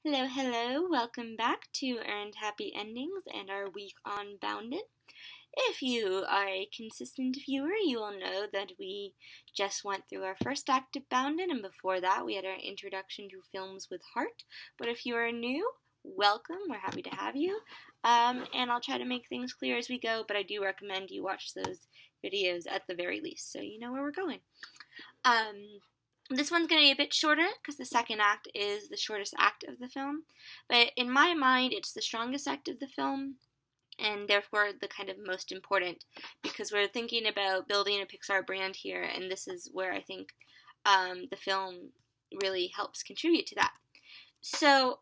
Hello, hello. Welcome back to Earned Happy Endings and our week on Boundin. If you are a consistent viewer, you will know that we just went through our first act of Boundin, and before that, we had our introduction to films with heart. But if you are new, welcome. We're happy to have you. And I'll try to make things clear as we go, but I do recommend you watch those videos at the very least so you know where we're going. This one's going to be a bit shorter because the second act is the shortest act of the film, but in my mind, it's the strongest act of the film, and therefore the kind of most important because we're thinking about building a Pixar brand here, and this is where I think the film really helps contribute to that. So,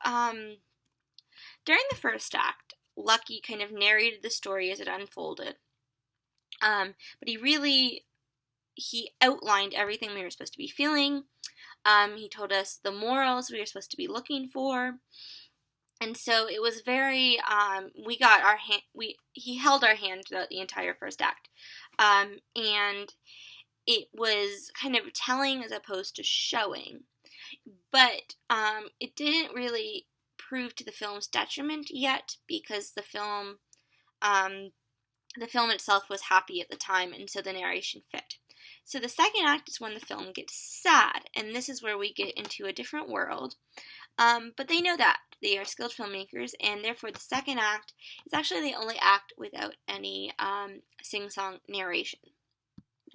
during the first act, Lucky kind of narrated the story as it unfolded, but he outlined everything we were supposed to be feeling. He told us the morals we were supposed to be looking for. And so it was very, we got our hand, he held our hand throughout the entire first act. And it was kind of telling as opposed to showing. But it didn't really prove to the film's detriment yet because the film itself was happy at the time, and so the narration fit. So the second act is when the film gets sad, and this is where we get into a different world. But they know that. They are skilled filmmakers, and therefore the second act is actually the only act without any sing-song narration.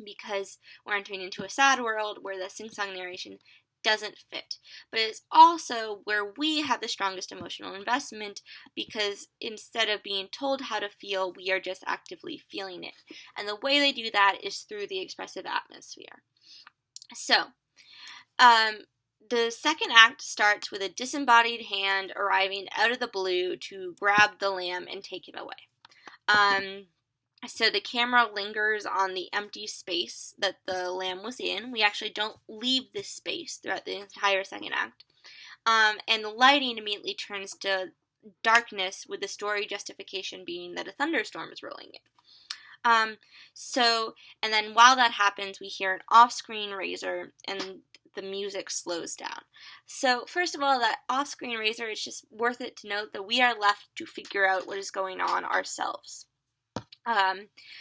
Because we're entering into a sad world where the sing-song narration doesn't fit. But it's also where we have the strongest emotional investment because instead of being told how to feel, we are just actively feeling it. And the way they do that is through the expressive atmosphere. So, the second act starts with a disembodied hand arriving out of the blue to grab the lamb and take it away. So the camera lingers on the empty space that the lamb was in. We actually don't leave this space throughout the entire second act. And the lighting immediately turns to darkness with the story justification being that a thunderstorm is rolling in. And then while that happens, we hear an off-screen razor and the music slows down. So first of all, that off-screen razor, it's just worth it to note that we are left to figure out what is going on ourselves.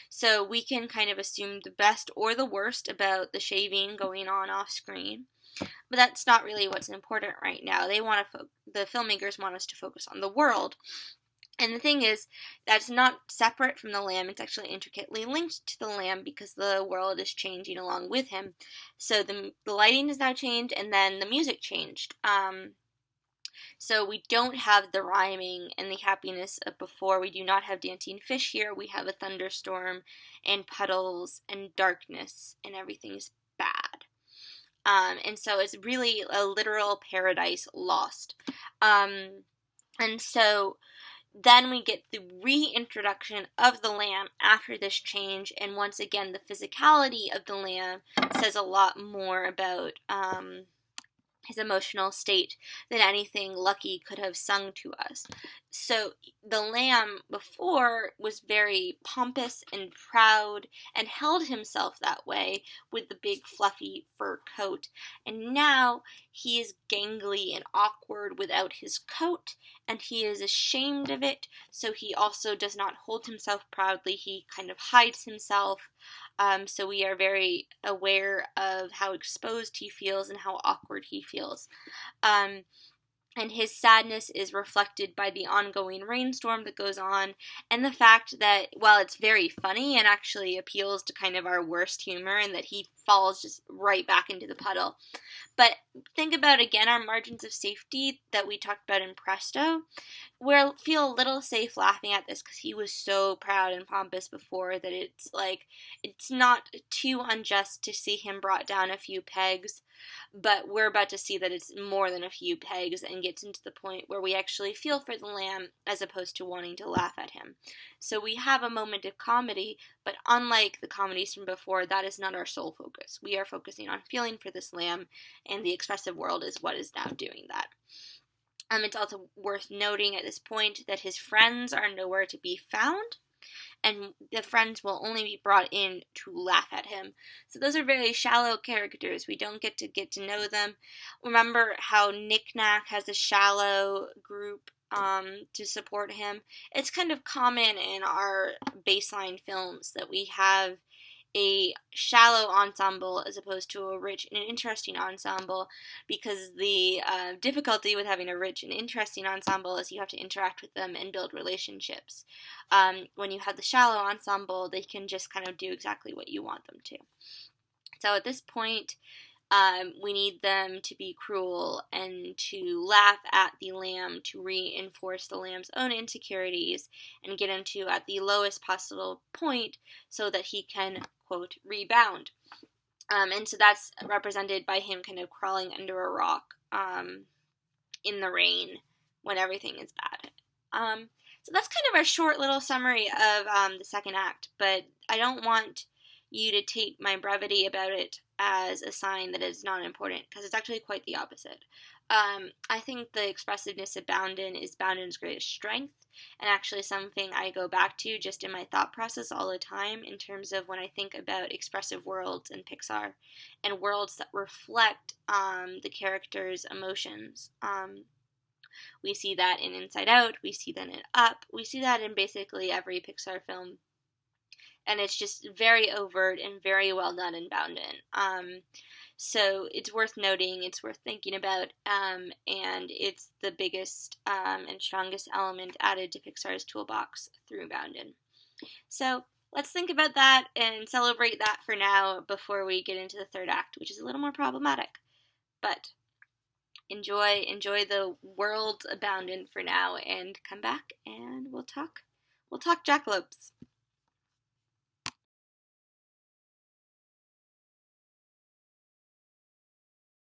So we can kind of assume the best or the worst about the shaving going on off screen, but that's not really what's important right now. The filmmakers want us to focus on the world. And the thing is, that's not separate from the lamb. It's actually intricately linked to the lamb because the world is changing along with him. So the lighting has now changed, and then the music changed. So we don't have the rhyming and the happiness of before. We do not have dancing fish here. We have a thunderstorm and puddles and darkness, and everything's bad. And so it's really a literal paradise lost. And so then we get the reintroduction of the lamb after this change, and once again, the physicality of the lamb says a lot more about his emotional state than anything Lucky could have sung to us. So the lamb before was very pompous and proud and held himself that way with the big fluffy fur coat. And now he is gangly and awkward without his coat, and he is ashamed of it, so he also does not hold himself proudly. He kind of hides himself. So we are very aware of how exposed he feels and how awkward he feels. And his sadness is reflected by the ongoing rainstorm that goes on, and the fact that, while it's very funny and actually appeals to kind of our worst humor, and that he falls just right back into the puddle. But think about, again, our margins of safety that we talked about in Presto. We feel a little safe laughing at this because he was so proud and pompous before that it's not too unjust to see him brought down a few pegs. But we're about to see that it's more than a few pegs and gets into the point where we actually feel for the lamb as opposed to wanting to laugh at him. So we have a moment of comedy, but unlike the comedies from before, that is not our sole focus. We are focusing on feeling for this lamb, and the expressive world is what is now doing that. It's also worth noting at this point that his friends are nowhere to be found. and the friends will only be brought in to laugh at him. So those are very shallow characters. We don't get to know them. Remember how Knick Knack has a shallow group to support him. It's kind of common in our baseline films that we have a shallow ensemble as opposed to a rich and interesting ensemble, because the difficulty with having a rich and interesting ensemble is you have to interact with them and build relationships. When you have the shallow ensemble, they can just kind of do exactly what you want them to. So at this point, we need them to be cruel and to laugh at the lamb to reinforce the lamb's own insecurities and get him to at the lowest possible point so that he can, quote, rebound. And so that's represented by him kind of crawling under a rock in the rain when everything is bad. So that's kind of our short little summary of the second act, but I don't want you to take my brevity about it as a sign that it's not important, because it's actually quite the opposite. I think the expressiveness of Boundin is Boundin's greatest strength, and actually something I go back to just in my thought process all the time in terms of when I think about expressive worlds in Pixar and worlds that reflect the characters' emotions. We see that in Inside Out, we see that in Up, we see that in basically every Pixar film. And it's just very overt and very well done in Boundin. So it's worth noting, it's worth thinking about, and it's the biggest and strongest element added to Pixar's toolbox through Boundin. So let's think about that and celebrate that for now before we get into the third act, which is a little more problematic. But enjoy the world of Boundin for now, and come back and we'll talk jackalopes.